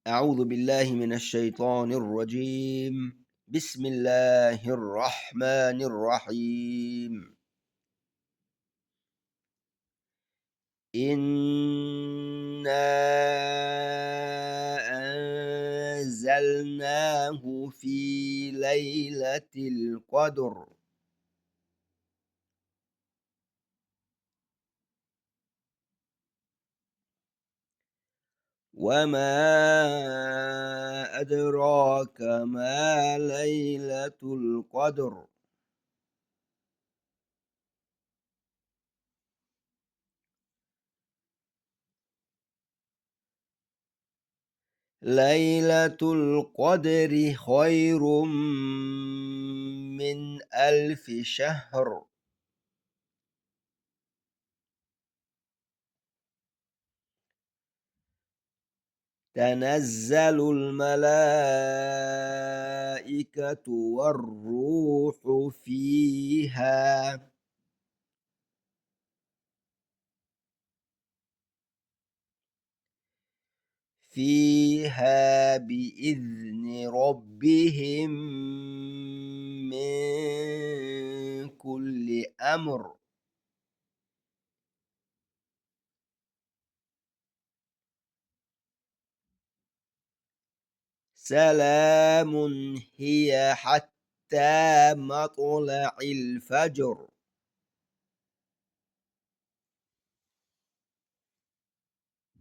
أعوذ بالله من الشيطان الرجيم. بسم الله الرحمن الرحيم. إنا أنزلناه في ليلة القدر وما أدراك ما ليلة القدر ليلة القدر خير من 1000 شهر. تنزل الملائكة والروح فيها بإذن ربهم من كل أمر. سلام هي حتى مطلع الفجر.